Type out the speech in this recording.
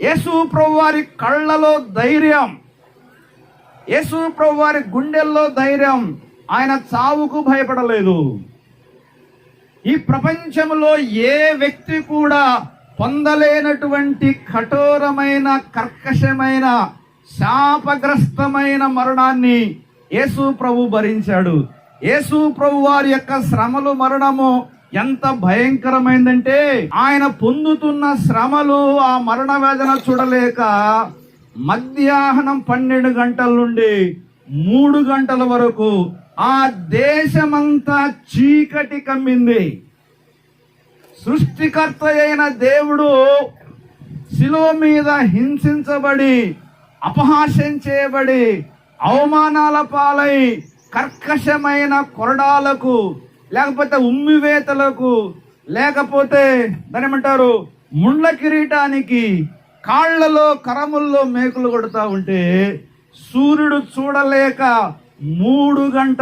యేసు ప్రభు వారి కళ్ళలో ధైర్యం, యేసు ప్రభు వారి గుండెల్లో ధైర్యం. ఆయన చావుకు భయపడలేదు. ఈ ప్రపంచంలో ఏ వ్యక్తి కూడా పొందలేనటువంటి కఠోరమైన, కర్కశమైన, శాపగ్రస్తమైన మరణాన్ని యేసు ప్రభు భరించాడు. యేసు ప్రభు వారి యొక్క శ్రమలు, మరణము ఎంత భయంకరమైందంటే ఆయన పొందుతున్న శ్రమలు, ఆ మరణ వేదన చూడలేక మధ్యాహ్నం 12 గంటల నుండి 3 గంటల వరకు ఆ దేశమంతా చీకటి కమ్మింది. సృష్టికర్త అయిన దేవుడు శిలువ మీద హింసించబడి, అపహాస్యం చేయబడి, అవమానాల పాలై, కర్కశమైన కొరడాలకు, లేకపోతే ఉమ్మివేతలకు, లేకపోతే దాని ఏమంటారు ముండ్ల కిరీటానికి కాళ్లలో, కరముల్లో మేకులు కొడతా ఉంటే సూర్యుడు చూడలేక 3 గంటలు